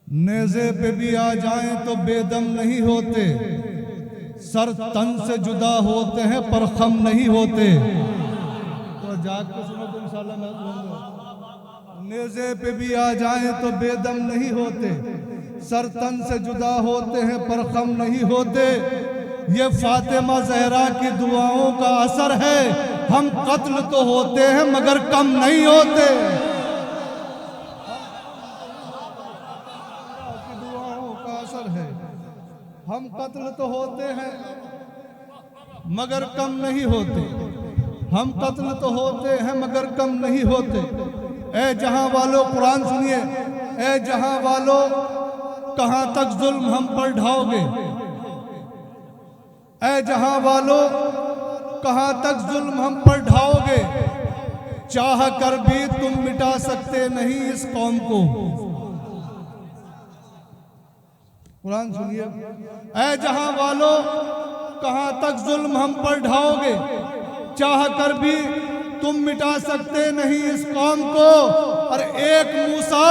नेज़े पे भी आ जाएं तो बेदम नहीं होते, सर तन से जुदा होते हैं पर खम नहीं होते। तो जाग के सुनो तो इंशाल्लाह मैं सुनूंगा। नेज़े पे भी आ जाएं तो बेदम नहीं होते, सर तन से जुदा होते हैं पर खम नहीं होते। ये फातिमा ज़हरा की दुआओं का असर है, हम कत्ल तो होते हैं मगर कम नहीं होते। दुआओं का असर है, हम कत्ल तो होते हैं मगर कम नहीं होते। हम कत्ल तो होते हैं मगर कम नहीं होते। ए जहां वालों कुरान सुनिए। ए जहां वालों कहां तक जुल्म हम पर ढाओगे। ए जहां वालों कहां तक जुल्म हम पर ढाओगे। चाह कर भी तुम मिटा सकते नहीं इस कौम को। कुरान सुनिए। ऐ जहां वालों कहां तक जुल्म हम पर ढाओगे। चाह कर भी तुम मिटा सकते नहीं इस कौम को। और एक मूसा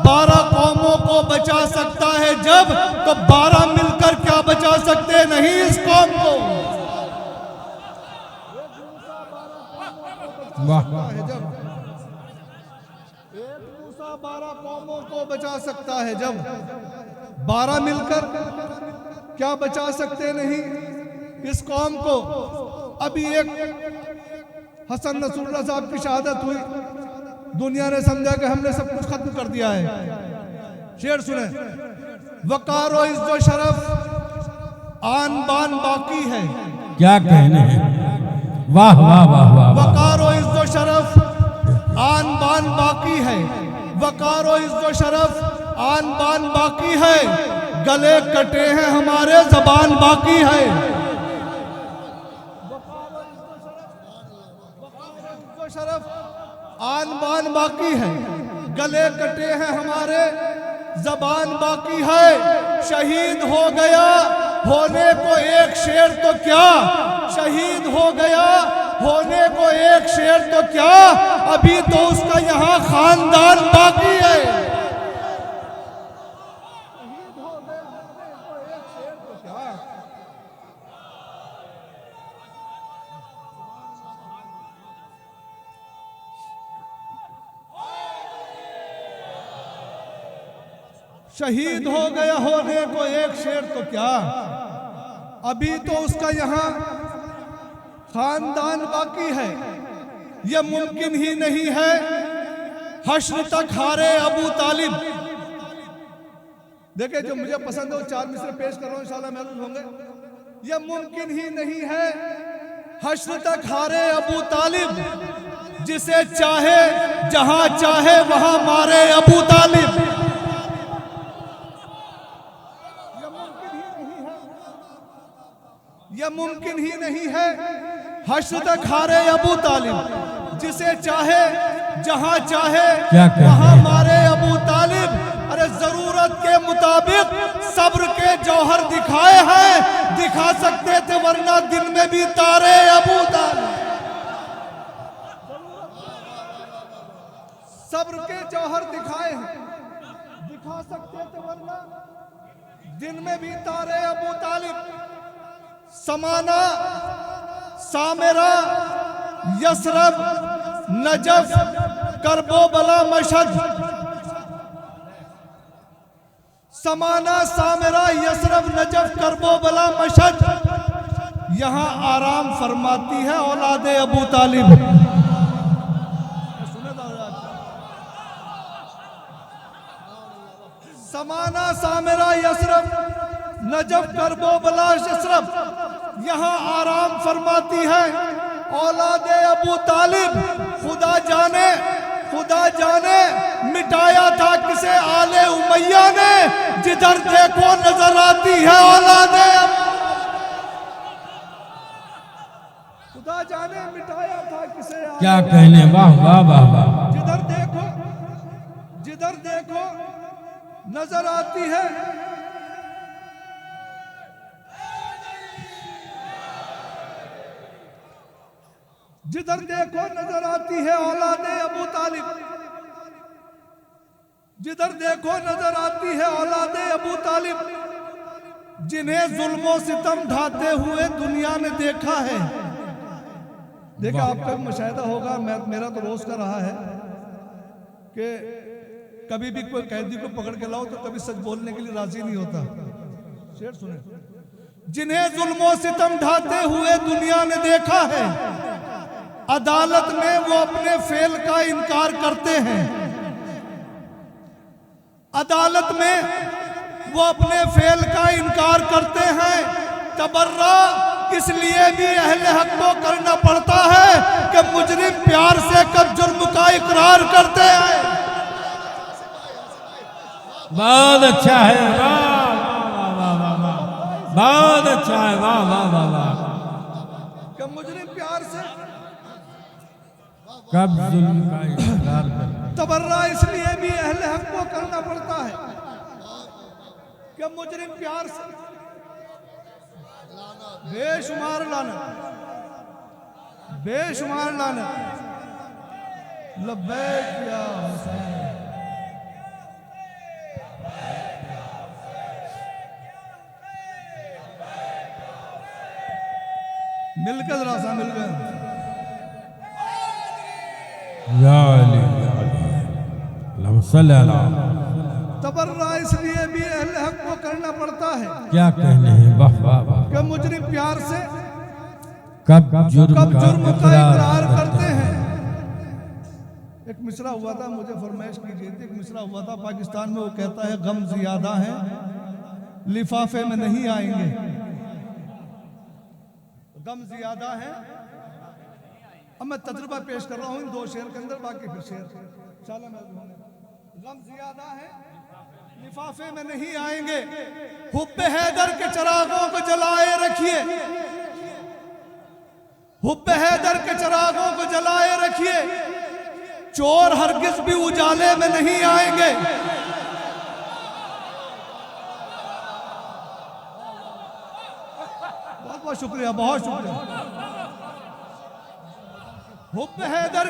12 कौमों को बचा सकता है जब, तो 12 मिलकर क्या बचा सकते नहीं इस कौम को। जब एक मूसा 12 कौमों को बचा सकता है जब, 12 मिलकर क्या बचा सकते नहीं इस कौम को। अभी एक हसन नसरुल्लाह साहब की शहादत हुई, दुनिया ने समझा कि हमने सब कुछ खत्म कर दिया है। शेर सुने। वकारो इज्जो शरफ आन बान बाकी है। क्या कहने हैं, वाह वाह वाह वाह। वकारो इज्जो शरफ आन बान बाकी है। वकारो इज्जो शरफ आन बान बाकी है। गले कटे हैं हमारे जबान बाकी है। शरफ आन बान बाकी है। गले कटे हैं हमारे जबान बाकी है। शहीद हो गया होने को एक शेर तो क्या। शहीद हो गया होने को एक शेर तो क्या। अभी तो उसका यहाँ खानदान बाकी है। शहीद हो गए होने को एक शेर तो क्या। शहीद हो गया होने को एक शेर तो क्या। अभी तो उसका यहाँ खानदान बाकी है। यह मुमकिन ही नहीं है हश्र तक हारे अबू तालिब। देखिए जो मुझे पसंद है वो 4 मिसरे पेश कर रहा हूं, इंशाल्लाह महसूस होंगे। यह मुमकिन ही नहीं है हश्र तक हारे अबू तालिब। जिसे चाहे जहां चाहे वहां मारे अबू तालिब। यह मुमकिन ही नहीं है हश्र तक हारे अबू तालिब। जिसे चाहे जहां चाहे वहां मारे अबू तालिब। अरे जरूरत के मुताबिक सब्र के जौहर दिखाए हैं। दिखा सकते थे वरना दिन में भी तारे अबू तालिब। सब्र के जौहर दिखाए हैं, दिखा सकते थे वरना दिन में भी तारे अबू तालिब। समाना सामेरा यसरब नजफ करबो बला मशद। समाना सामेरा यसरब नजफ करबो बला मशद। यहां आराम फरमाती है औलादे अबू तालिब। समाना सामेरा यसरब नजफ करबो बला यसरब। यहाँ आराम फरमाती है औलादे अबू तालिब। खुदा जाने मिटाया था किसे आले उमैया ने। जिधर देखो नजर आती है औलादे। खुदा जाने मिटाया था किसे। क्या कहने, वाह वाह वाह वाह। जिधर देखो नजर आती है। जिधर देखो नजर आती है औलादे अबू तालिब। जिधर देखो नजर आती है औलादे अबू तालिब, जिन्हें जुल्मो सितम ढाते हुए दुनिया ने देखा है। देखा आपका मुशाहिदा होगा, मेरा तो रोज का रहा है कि कभी भी कोई कैदी को पकड़ के लाओ तो कभी सच बोलने के लिए राजी नहीं होता। शेर सुने, जिन्हें जुल्मो सितम ढाते हुए दुनिया ने देखा है, अदालत में वो अपने फेल का इनकार करते हैं। अदालत में वो अपने फेल का इनकार करते हैं। तबर्रा इसलिए भी अहले हक को करना पड़ता है कि मुजरिम प्यार से कब जुर्म का इकरार करते हैं। बहुत अच्छा है, वाह वाह वाह वाह वाह, बहुत अच्छा है, वाह वाह वाह वाह। कि मुजरिम प्यार से कब जुल्म का इकरार करते। तबर्रा इसलिए भी अहले हक को करना पड़ता है कि मुजरिम प्यार से बेशुमार लाना, बेशुमार लाना। लब्बैक या हुसैन, मिलकर जरा सा मिलकर तबर्रा इसलिए भी अहले हक को करना पड़ता है। क्या कहने हैं, वाह वाह वाह। कि मुजरिम प्यार से कब जुर्म कब का जुर्म का इकरार इकरार करते करते हैं। एक मिसरा हुआ था, मुझे फरमाइश कीजिए थी। एक मिसरा हुआ था पाकिस्तान में, वो कहता है गम ज्यादा है लिफाफे में नहीं आएंगे। गम ज्यादा है। अब मैं तजुर्बा पेश कर रहा हूँ इन दो शेर के अंदर, बाकी फिर शेर चला मैं। गम ज्यादा है लिफाफे में नहीं आएंगे, हुब्बे हैदर के चिरागों को जलाए रखिए, हुब्बे हैदर के चिरागों को जलाए रखिए, चोर हरगिज भी उजाले में नहीं आएंगे। बहुत बहुत शुक्रिया, बहुत शुक्रिया। हुब्बे हैदर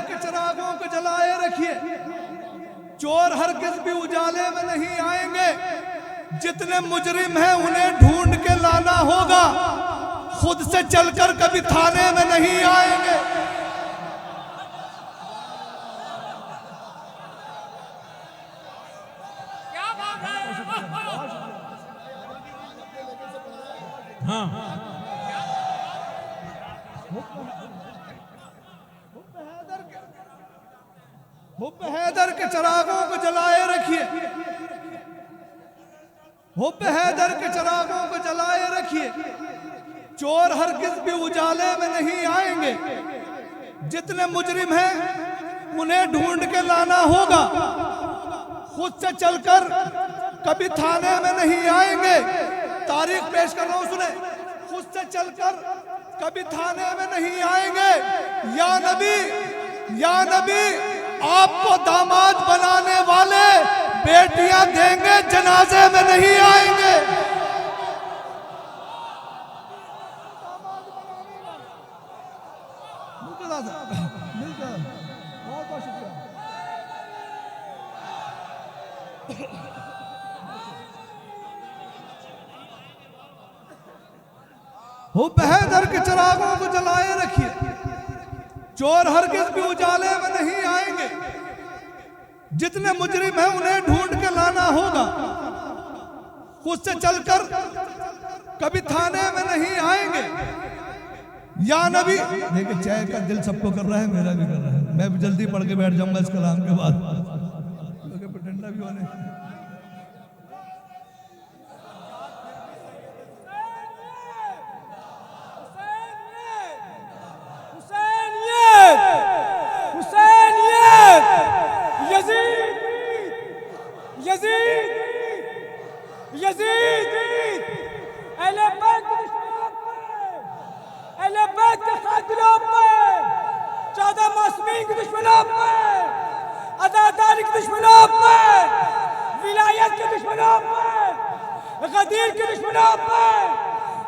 के चिरागों को जलाए रखिए, चोर हरगिज भी उजाले में नहीं आएंगे। जितने मुजरिम हैं उन्हें ढूंढ के लाना होगा, खुद से चलकर कभी थाने में नहीं आएंगे। हाँ हुब्बे हैदर के चिरागों को जलाए रखिए, हुब्बे हैदर के चिरागों को जलाए रखिए, चोर हरगिज भी उजाले में नहीं आएंगे। जितने मुजरिम हैं उन्हें ढूंढ के लाना होगा, खुद से चलकर कभी थाने में नहीं आएंगे। तारीख पेश कर रहा हूं, सुने। खुद से चलकर कभी थाने में नहीं आएंगे। या नबी, या नबी, आपको दामाद बनाने वाले बेटियां देंगे, जनाजे में नहीं आएंगे। मिलकर बहुत बहुत शुक्रिया। हुब्बे हैदर के चिरागों को जलाए रखिए, चोर हरगिज भी उजाले में नहीं आएंगे। जितने मुजरिम हैं उन्हें ढूंढ के लाना होगा, खुद से चलकर कभी थाने में नहीं आएंगे। या नबी, देखिए चाय का दिल सबको कर रहा है, मेरा भी कर रहा है। मैं भी जल्दी पढ़ के बैठ जाऊंगा इस कलाम के बाद, ठंडा भी होने। अदादारी के दुश्मनों पर, विलायत के दुश्मनों पर, गदीर के दुश्मनों पर,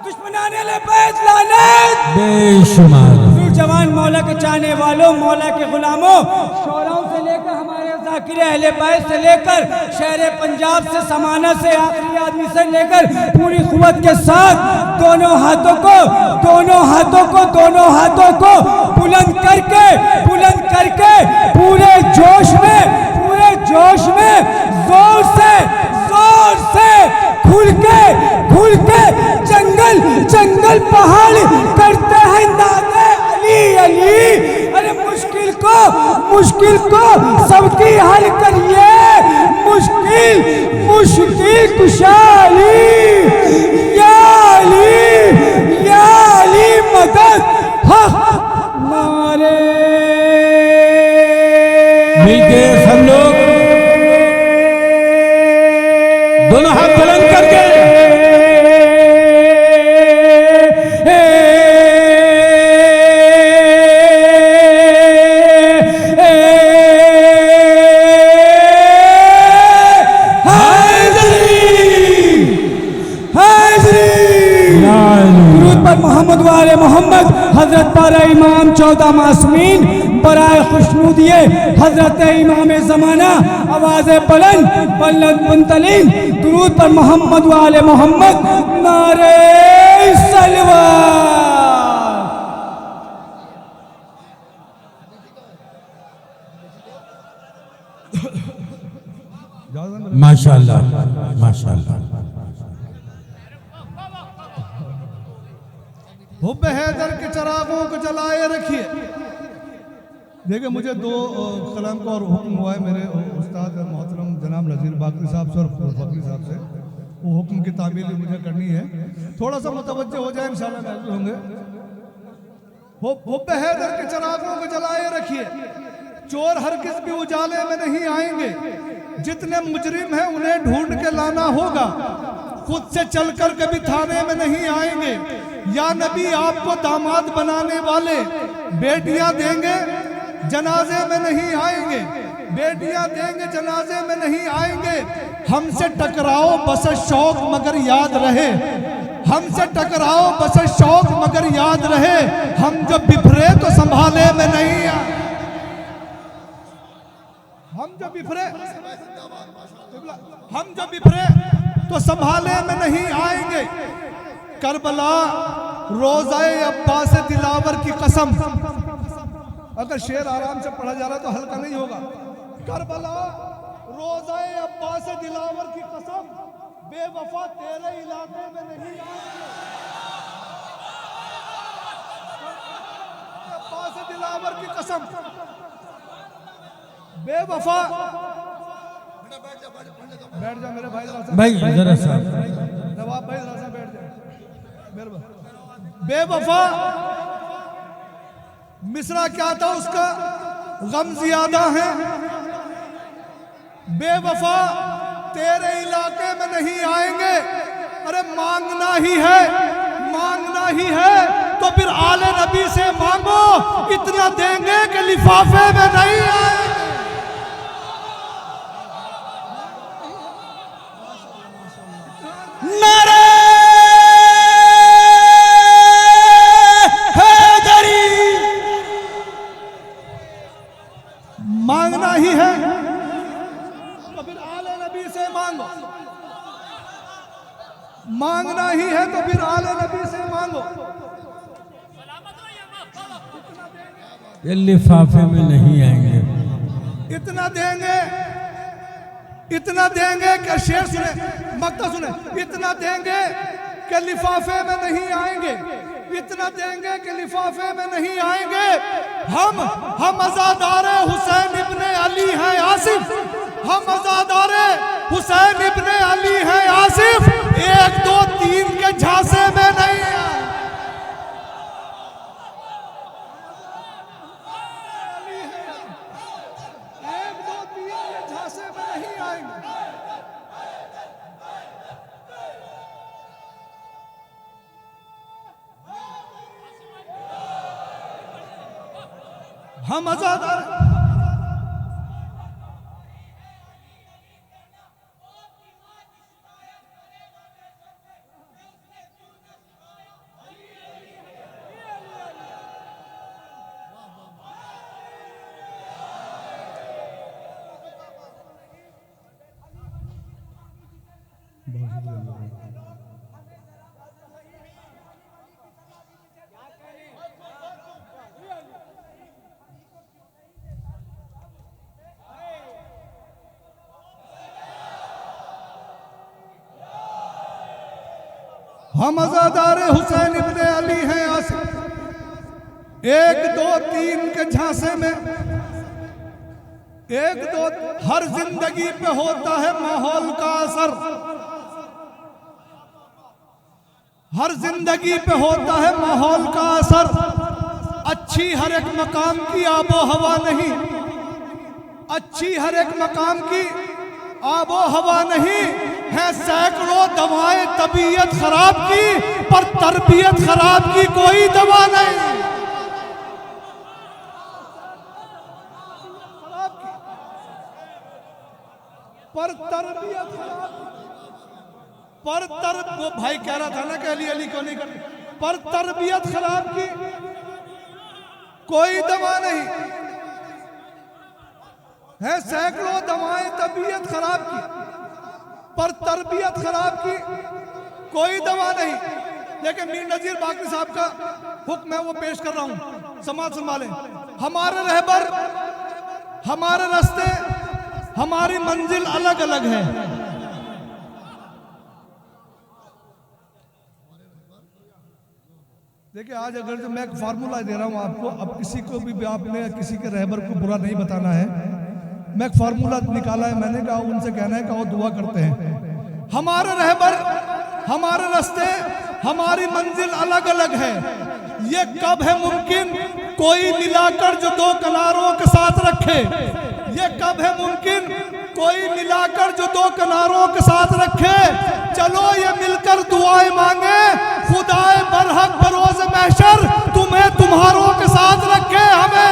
दुश्मनाने ले बैज लानत बेशुमार। जवान मौला के चाहने वालों, मौला के गुलामों, शौराओं से लेकर हमारे आखिर अहले बैत से लेकर शहर पंजाब से समाना से आखिरी आदमी से लेकर पूरी कुव्वत के साथ दोनों हाथों को बुलंद करके पूरे जोश में जोर से खुल के जंगल पहाड़ करते हैं नारे अली। अरे मुश्किल को सबकी हल करिए, मुश्किल कुशाली या अली मदद नारे। मिलके सब लोग दोनों हाथ बुलंद करके मोहम्मद वाले मोहम्मद हजरत पर इमाम 14 मासूमीन बराए खुशनूदिये हजरत इमाम ज़माना आवाज़ बुलंद मुंतलिन दुरूद पर मोहम्मद वाले मोहम्मद नारे सलवात। माशाअल्लाह माशाअल्लाह। हुब्ब हैदर के चरागों को जलाए रखिए। देखिए मुझे दो कलाम का और हुक्म हुआ है मेरे उस्ताद मोहतरम जनाब नज़ीर बाकरी साहब से और फकरी साहब से, वो हुक्म की तामील मुझे करनी है। थोड़ा सा मुतवज्जो हो जाए इंशाल्लाह महसूस होंगे। हुब्ब हैदर के चरागों को जलाए रखिए, चोर हरगिज़ भी उजाले में नहीं आएंगे, जितने मुजरिम हैं उन्हें ढूंढ के लाना होगा, खुद से चलकर कभी थाने में नहीं आएंगे। या नबी आपको दामाद बनाने वाले बेटियां देंगे जनाजे में नहीं आएंगे, बेटियां देंगे जनाजे में नहीं आएंगे। हमसे टकराओ बस शौक मगर याद रहे, हमसे टकराओ बस शौक मगर याद रहे, हम जब बिफरे तो संभाले में नहीं आए, हम जब बिफरे तो संभाले में नहीं आएंगे। करबला रोज़ाए अब्बास दिलावर की कसम, अगर शेर आराम से पढ़ा जा रहा है तो हल्का नहीं होगा। करबला रोज़ाए अब्बास दिलावर की कसम, बेवफा तेरे इलाके में नहीं आएंगे। अब्बास दिलावर की कसम, बेवफा बैठ जा मेरे भाई जरा सा नवाब भाई जरा सा बैठ जा। बेवफा मिसरा क्या था उसका, गम ज्यादा है। बेवफा तेरे इलाके में नहीं आएंगे। अरे मांगना ही है तो फिर आले नबी से मांगो, इतना देंगे कि लिफाफे में नहीं आएंगे। मांगना ही है तो फिर आले नबी से मांगो, मांगना ही है तो फिर आले नबी से मांगो। ये लिफाफे में नहीं आएंगे। इतना देंगे कि शेर सुने मक्ता सुने, इतना देंगे कि लिफाफे में नहीं आएंगे, इतना देंगे कि लिफाफे में नहीं आएंगे। हम अज़ादारे हुसैन इब्ने अली हैं आसिफ, हम अज़ादारे हुसैन इब्ने अली हैं आसिफ, 1 2 3 के झांसे में नहीं आए। हम अज़ादार हम अज़ादारे हुसैन इब्ने अली हैं आसिफ। 1 2 3 के झांसे में 1 2 हर जिंदगी पे होता है माहौल का असर, हर जिंदगी पे होता है माहौल का असर। अच्छी हर एक मकाम की आबो हवा नहीं, अच्छी हर एक मकाम की आबो हवा नहीं है। सैकड़ों दवाएं तबीयत खराब की, पर तरबियत खराब की कोई दवा नहीं। पर तरबियत खराब, वो भाई कह रहा था ना कि अली अली क्यों नहीं करते, पर तरबियत खराब की कोई दवा नहीं है। सैकड़ों दवाएं तबीयत खराब की, पर तरबियत खराब की कोई दवा नहीं। लेकिन मीर नजीर बाकरी साहब का हुक्म है, वो पेश कर रहा हूं, समाज संभालें। हमारे रहबर, हमारे रास्ते, हमारी मंजिल अलग अलग है। देखिए आज अगर जो मैं एक फार्मूला दे रहा हूं आपको, अब किसी को भी आपने किसी के रहबर को बुरा नहीं बताना है। मैं एक फार्मूला निकाला है, मैंने कहा उनसे कहना है कि वो दुआ करते हैं। हमारे रहबर, हमारे रास्ते, हमारी मंजिल अलग अलग है। ये कब है मुमकिन कोई मिलाकर जो 2 किनारों के साथ रखे? ये कब है मुमकिन कोई मिलाकर जो 2 किनारों के साथ रखे? चलो ये मिलकर दुआएं मांगे, खुदाए बरहक बरोज महशर तुम्हें तुम्हारों के साथ रखे। हमें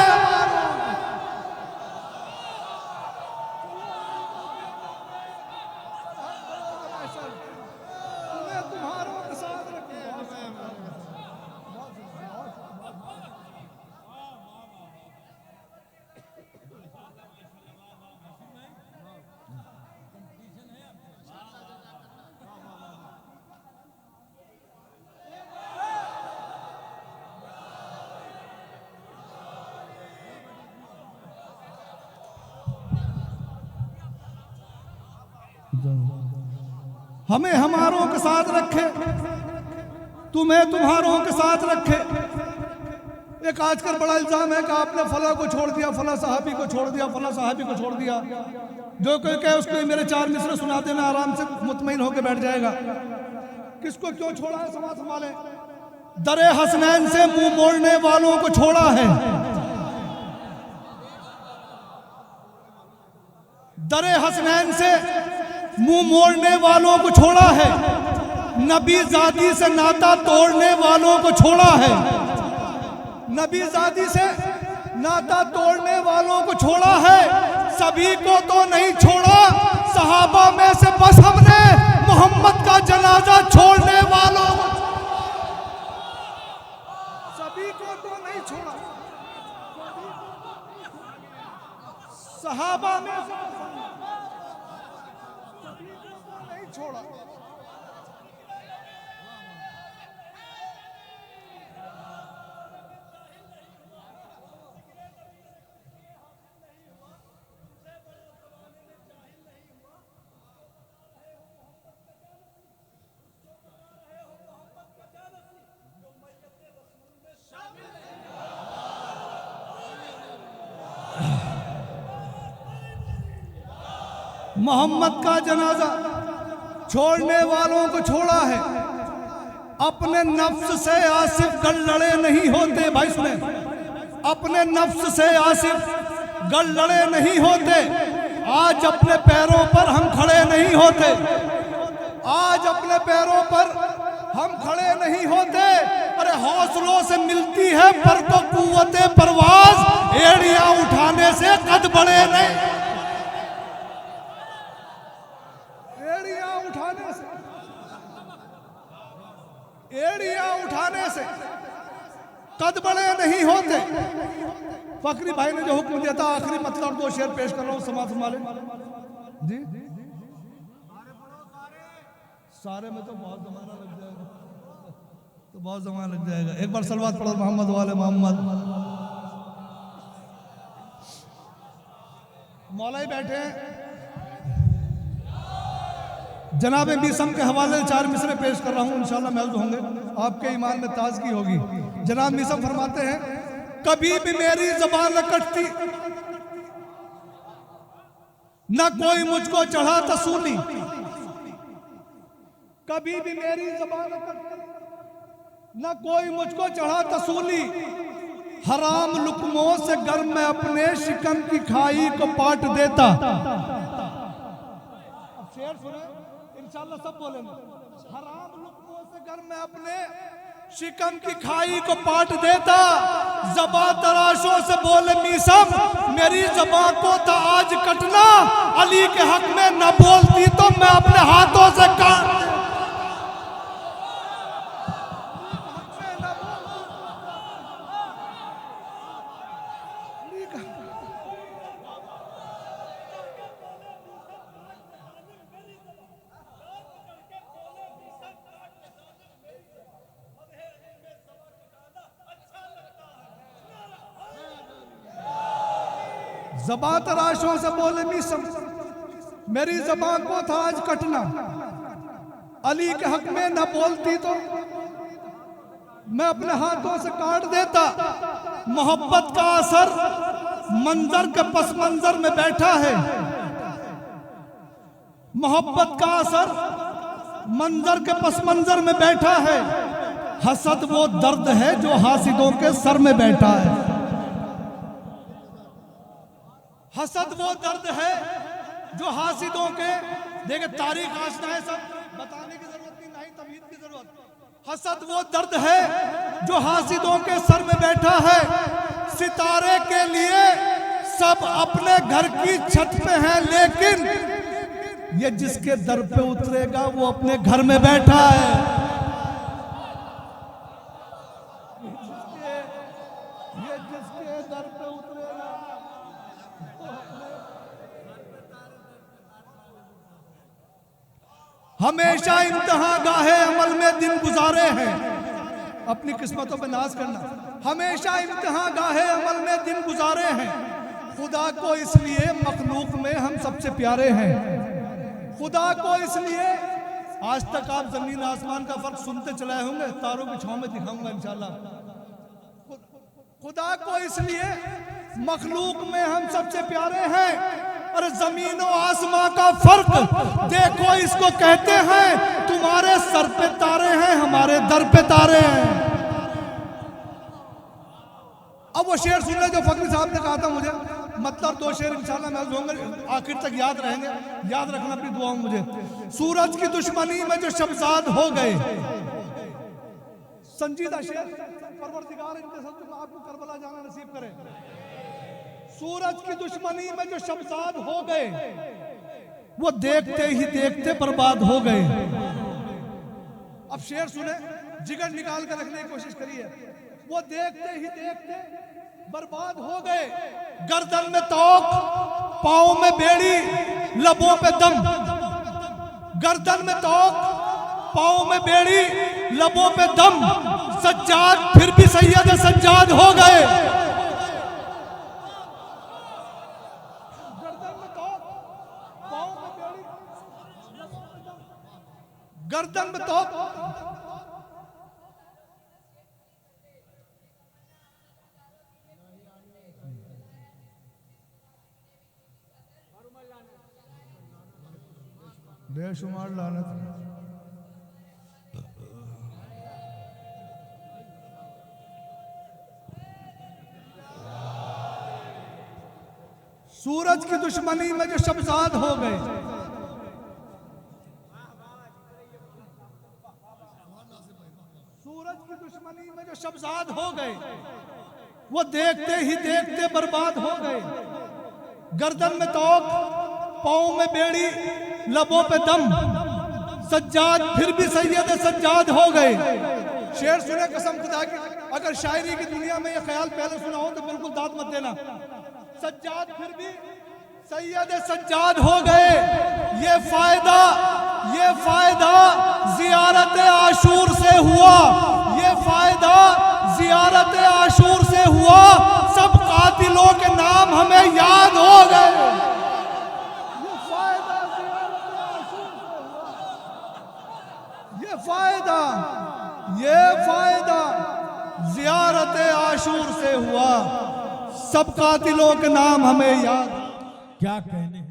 हमें हमारों के साथ रखे, तुम्हें तुम्हारों के साथ रखे। एक आजकल बड़ा इल्जाम है कि आपने फला को छोड़ दिया, फला साहबी को छोड़ दिया, फला साहबी को छोड़ दिया। जो कोई कहे उसको मेरे 4 मिसरे सुना देना, आराम से मुतमईन होकर बैठ जाएगा। किसको क्यों छोड़ा है? समाज संभाले। दरे हसनैन से मुंह मोड़ने वालों को छोड़ा है, दरे हसनैन से मुंह मोड़ने वालों को छोड़ा है। नबी जादी से नाता तोड़ने वालों को छोड़ा है, नबी जादी से नाता तोड़ने वालों को छोड़ा है। सभी को तो नहीं छोड़ा, सहाबा में से बस हमने मोहम्मद का जनाजा छोड़ने वालों को, सभी को तो नहीं छोड़ा, सहाबा में से नहीं छोड़ा। मोहम्मद का जनाजा छोड़ने वालों को छोड़ा है। अपने नफ्स से आसिफ गल लड़े नहीं होते। भाई सुने, अपने नफ्स से आसिफ गल लड़े नहीं होते। आज अपने पैरों पर हम खड़े नहीं होते, आज अपने पैरों पर हम खड़े नहीं होते। अरे हौसलों से मिलती है पर तो कुव्वते परवाज, एड़ियां उठाने से कद बड़े नहीं, एड़ियां उठाने से कद बड़े नहीं होते। फकरी भाई ने जो हुक्म दिया था, आखिरी मतलब और 2 शेर पेश कर रहा हूं, समाज संभाले जी। सारे में तो बहुत जमाना लग जाएगा, तो बहुत जमाना लग जाएगा। एक बार सलवात पढ़ो मोहम्मद वाले मोहम्मद। मौलाई बैठे हैं, जनाब मीसम के हवाले से 4 मिसरे पेश कर रहा हूं, इंशाल्लाह महफूज होंगे, आपके ईमान में ताजगी होगी। जनाब मीसम फरमाते हैं, कभी भी मेरी ज़बान न कटती, न कोई मुझको चढ़ा तसूली, कभी भी मेरी ज़बान न कटती, न कोई मुझको चढ़ा तसूली, हराम लुकमों से गर मैं अपने शिकम की खाई को पाट देता। अब शेर सुने, इंशाल्लाह सब बोलेंगे। हराम लुकमों से गर मैं अपने शिकम की खाई को पाट देता, ज़बां तराशों से बोले मीसम, मेरी ज़बां को था आज कटना, अली के हक में न बोलती तो मैं अपने हाथों से काट। ज़बां तराशों से बोले मीसम, मेरी ज़बां को था आज कटना, अली के हक में न बोलती तो मैं अपने हाथों से काट देता। मोहब्बत का असर मंजर के पस मंजर में बैठा है, मोहब्बत का असर मंजर के पस मंजर में बैठा है, हसद वो दर्द है जो हासिदों के सर में बैठा है। हसद वो दर्द है जो हासिदों के, देखे तारीख आशना है, सब बताने की जरूरत नहीं, नहीं तमीज़ की जरूरत। हसद वो दर्द है जो हासिदों के सर में बैठा है, सितारे के लिए सब अपने घर की छत पे हैं, लेकिन ये जिसके दर पे उतरेगा वो अपने घर में बैठा है। ये जिसके दर पे उतरेगा, हमेशा इम्तिहां गाहे अमल में दिन गुजारे हैं, अपनी किस्मतों पे नाज करना। हमेशा इम्तिहां गाहे अमल में दिन गुजारे हैं, खुदा को इसलिए मखलूक में हम सबसे प्यारे हैं। खुदा को इसलिए, आज तक आप जमीन आसमान का फर्क सुनते चले होंगे, तारों की छांव में दिखाऊंगा इंशाल्लाह। खुदा को इसलिए मखलूक में हम सबसे प्यारे हैं, और जमीन और आसमां का फर्क देखो, इसको कहते हैं तुम्हारे सर पे तारे हैं, हमारे दर पे तारे हैं। अब वो शेर सुन ले जो फकीर साहब ने कहा था मुझे, मतलब 2 शेर इंशाल्लाह महफूज होंगे, आखिर तक याद रहेंगे, याद रखना अपनी दुआओं में मुझे। सूरज की दुश्मनी में जो शमशाद हो गए, संजीदा शेर, परवरदिगार इनके साथ आपको करबला जाना नसीब करे। सूरज की दुश्मनी में जो शमशाद हो गए, वो देखते ही देखते बर्बाद हो गए। अब शेर सुने, जिगर निकाल कर रखने की कोशिश करिए। वो देखते ही देखते बर्बाद हो गए, गर्दन में तोक, पाँव में बेड़ी, लबों पे दम। गर्दन में तोक, पाँव में बेड़ी, लबों पे दम, सज्जाद फिर भी सैयद सज्जाद हो गए। गर्दन में तो बेशुमार लानत। सूरज की दुश्मनी में जो शमशाद हो गए, सूरज की दुश्मनी में जो शमशाद हो गए, वो देखते ही देखते बर्बाद हो गए। गर्दन में तोक, पाँव में बेड़ी, लबों पे दम, सज्जाद फिर भी सैयद सज्जाद हो गए। शेर सुने कसम खुदा की, अगर शायरी की दुनिया में ये ख्याल पहले सुना हो तो बिल्कुल दाद मत देना। सज्जाद फिर भी सैयद सज्जाद हो गए। ये ये फायदा जियारत आशूर से हुआ, ये फायदा जियारत आशूर से हुआ, सब कातिलों के नाम हमें याद हो गए। ये फायदा जियारत आशूर से हुआ, ये फायदा जियारत आशूर से हुआ, सब कातिलों के नाम हमें याद। क्या कहने